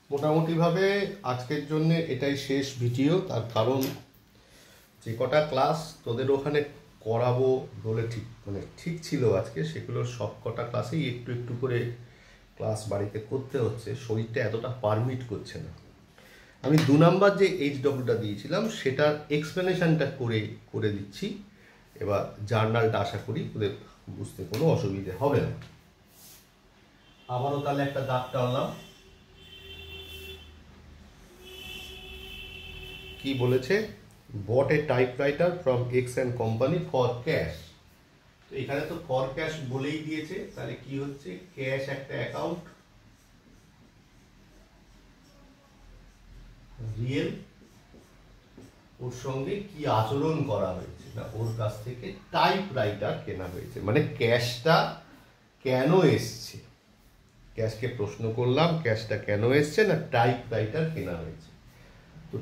মোটামুটিভাবে আজকের জন্য এটাই শেষ ভিডিও। তার কারণ যে কটা ক্লাস তোদের ওখানে করাবো বলে ঠিক ছিল আজকে, সেগুলোর সব কটা ক্লাসেই একটু একটু করে ক্লাস বাড়িতে করতে হচ্ছে, শরীরটা এতটা পারমিট করছে না। আমি 2 নাম্বার যে HWটা দিয়েছিলাম সেটার এক্সপ্লেনেশনটা করে দিচ্ছি। এবার জার্নালটা আশা করি ওদের বুঝতে কোনো অসুবিধে হবে না। আবারও তাহলে একটা দাগ টানলাম। কি বলেছে? Bought a typewriter from X and company for cash. তো এখানে তো ফর ক্যাশ বলেই দিয়েছে, তাহলে কি হচ্ছে, ক্যাশ একটা অ্যাকাউন্ট, রিয়েল, ওর সঙ্গে কি আচরণ করা হয়েছে না, ওর কাছ থেকে টাইপরাইটার কেনা হয়েছে। মানে ক্যাশটা কেন এসছে, ক্যাশকে প্রশ্ন করলাম ক্যাশটা কেন এসছে না টাইপরাইটার কেনা হয়েছে। তো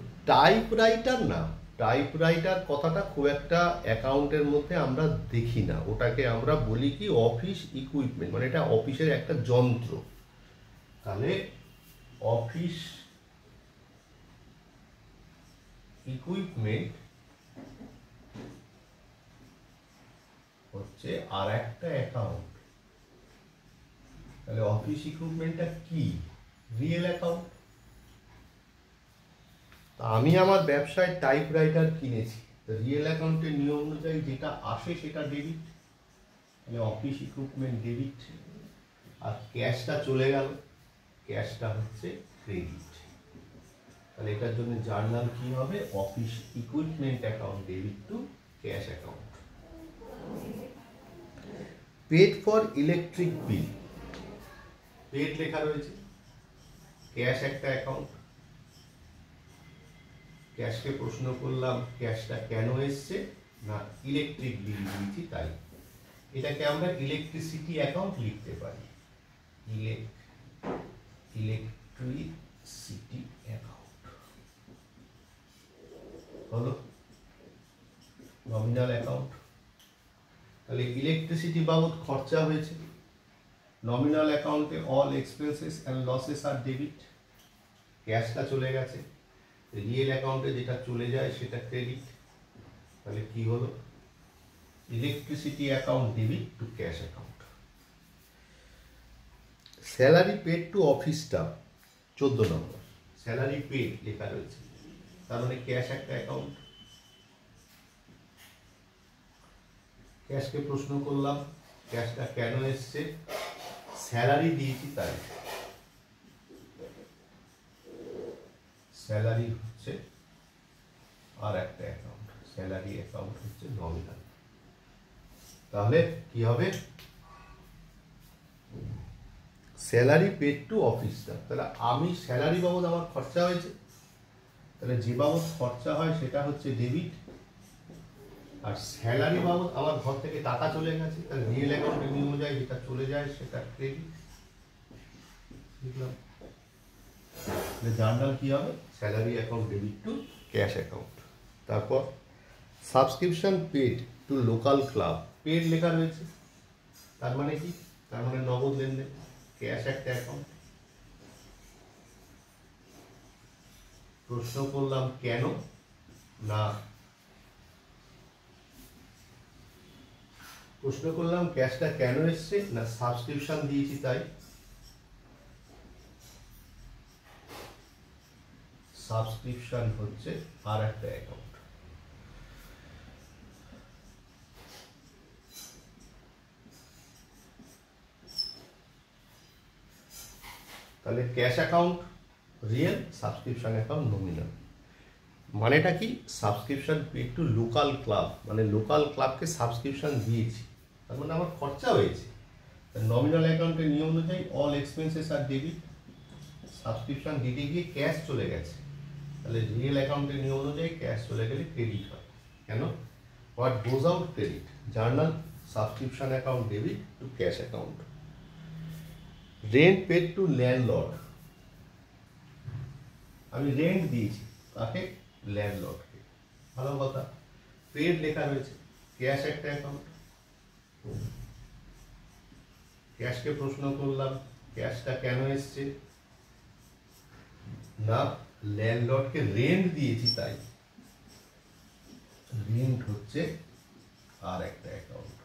টাইপরাইটার কথাটা খুব একটা অ্যাকাউন্টের মধ্যে আমরা দেখি না, ওটাকে আমরা বলি কি অফিস ইকুইপমেন্ট, মানে এটা অফিসের একটা যন্ত্র। তাহলে অফিস ইকুইপমেন্ট হচ্ছে আর একটা অ্যাকাউন্ট। তাহলে অফিস ইকুইপমেন্টটা কি? Real account. আমি আমার ব্যবসায় টাইপরাইটার কিনেছি, রিয়েল অ্যাকাউন্টের নিয়ম অনুযায়ী যেটা আসে সেটা ডেবিট, মানে অফিস ইকুইপমেন্ট ডেবিট। আর ক্যাশটা চলে গেল, ক্যাশটা হচ্ছে ক্রেডিট। তাহলে এটার জন্য জার্নাল কি হবে? Office equipment account debit to cash account. Paid for electric bill, paid লেখা রয়েছে, ক্যাশ একটা অ্যাকাউন্ট। ক্যাশকে প্রশ্ন করলাম ক্যাশটা কেন এসছে না ইলেকট্রিক বিল দিয়েছি তাই। এটাকে আমরা ইলেকট্রিসিটি অ্যাকাউন্ট লিখতে পারি, ইলেকট্রিসিটি অ্যাকাউন্ট হলো নমিনাল অ্যাকাউন্ট। তাহলে ইলেকট্রিসিটি বাবদ খরচা হয়েছে, নমিনাল অ্যাকাউন্টে অল এক্সপেন্সেস অ্যান্ড লসেস আর ডেবিট, ক্যাশটা চলে গেছে। রিয়েল অ্যাকাউন্টে যেটা চলে যায় সেটা ক্রেডিট। তাহলে কি হলো? Electricity account debit to cash account. Salary paid to office staff 14 number, salary paid লেখা রয়েছে, তার মানে ক্যাশ একটা অ্যাকাউন্ট। ক্যাশকে প্রশ্ন করলাম ক্যাশটা কেন এসছে, স্যালারি দিয়েছি তাই। স্যালারি হচ্ছে আর একটা অ্যাকাউন্ট, স্যালারি অ্যাকাউন্ট হচ্ছে নমিনাল। তাহলে কি হবে? Salary paid to office staff. তাহলে আমি স্যালারি বাবদ আমার খরচা হয়েছে, তাহলে যে বাবদ খরচা হয় সেটা হচ্ছে ডেবিট। আর স্যালারি বাবদ আমার ঘর থেকে টাকা চলে গেছে, তাহলে রিয়েল অ্যাকাউন্টের নিয়ম অনুযায়ী যেটা চলে যায় সেটা ক্রেডিট। বুঝলাম? জার্নাল কি হবে? Salary account debit to cash account. তারপর subscription paid to local club, paid লেখা রয়েছে, তার মানে কি? তার মানে নগদ লেনদেন, ক্যাশ একটা অ্যাকাউন্ট। প্রশ্ন করলাম কেন না, প্রশ্ন করলাম ক্যাশটা কেন এসছে না সাবস্ক্রিপশন দিয়েছি তাই। সাবস্ক্রিপশন হচ্ছে আর একটা অ্যাকাউন্ট। তাহলে cash account real, subscription account nominal. মানেটা কি? Subscription paid to local club, মানে লোকাল ক্লাবকে সাবস্ক্রিপশন দিয়েছি, তার মানে আমার খরচা হয়েছে। নমিনাল অ্যাকাউন্টের নিয়ম অনুযায়ী অল এক্সপেন্সেস আর ডেবিট, সাবস্ক্রিপশন দিতে গিয়ে ক্যাশ চলে গেছে, তাহলে রিয়েল অ্যাকাউন্টের নিয়ম অনুযায়ী ক্যাশ চলে গেলে ক্রেডিট হয়। কেন? What goes out credit, journal subscription account debit to cash account. Rent paid to landlord, আমি রেন্ট দিয়েছি তাকে, ল্যান্ডলর্ডকে, ভালো কথা। পেড লেখা রয়েছে, ক্যাশ একটা অ্যাকাউন্ট। ক্যাশকে প্রশ্ন করলাম ক্যাশটা কেন এসছে, না ল্যান্ডলর্ডকে রেন্ট দিয়েছি তাই রেন্ট হচ্ছে আর একটা অ্যাকাউন্ট,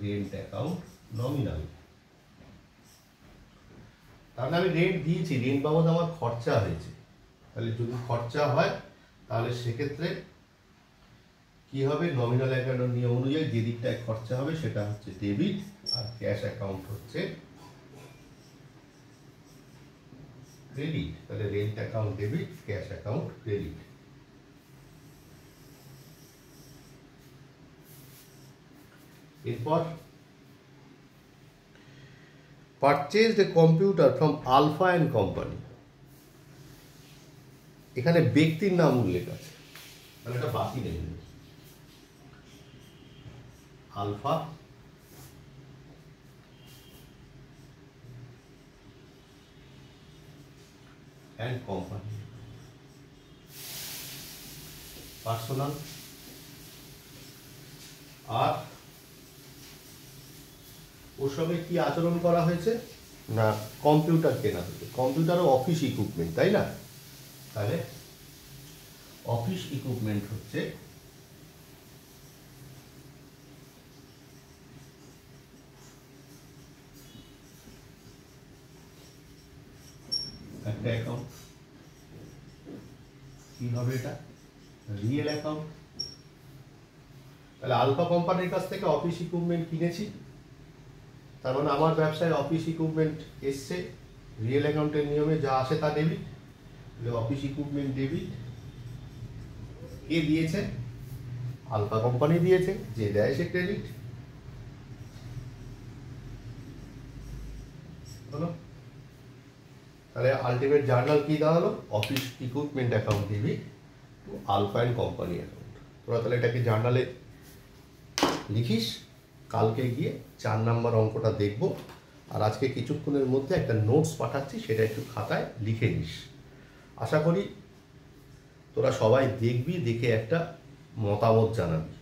রেন্ট অ্যাকাউন্ট নমিনাল। তাহলে আমি রেন্ট দিয়েছি, রেন্ট বাবদ আমার খরচা হয়েছে, তাহলে যদি খরচা হয় তাহলে সেক্ষেত্রে কি হবে, নমিনাল অ্যাকাউন্টের নিয়ম অনুযায়ী যে দিকটায় খরচা হবে সেটা হচ্ছে ডেবিট, আর ক্যাশ অ্যাকাউন্ট হচ্ছে ক্রেডিট। তাহলে rent account debit, cash account credit. এরপর purchased a computer from Alpha and company, এখানে ব্যক্তির নাম উল্লেখ আছে, তাহলে এটা বাকি নেই। Alpha and company, personal. আর ওর সঙ্গে কি আচরণ করা হয়েছে না, কম্পিউটার কেনা হয়েছে, কম্পিউটার ও অফিস ইকুইপমেন্ট, তাই না? তাহলে অফিস ইকুইপমেন্ট হচ্ছে একটা অ্যাকাউন্ট। কি হবে এটা, রিয়েল অ্যাকাউন্ট। তাহলে আলফা কোম্পানির কাছ থেকে অফিস ইকুইপমেন্ট কিনেছি, তার মানে আমার ব্যবসায় অফিস ইকুইপমেন্ট এসছে, রিয়েল অ্যাকাউন্টের নিয়মে যা আসে তা ডেবিট। অফিস ইকুইপমেন্ট ডেবিট, কে দিয়েছে, আলফা কোম্পানি দিয়েছে, যে দেয় সে ক্রেডিট। হলো, তাহলে আলটিমেট জার্নাল কি দাঁড়ালো, office equipment account debit to Alpha and company account. তোরা তাহলে এটাকে জার্নালে লিখিস, কালকে গিয়ে 4 নম্বর অঙ্কটা দেখব। আর আজকে কিছুক্ষণের মধ্যে একটা নোটস পাঠাচ্ছি, সেটা একটু খাতায় লিখে নিস। আশা করি তোরা সবাই দেখবি, দেখে একটা মতামত জানাবি।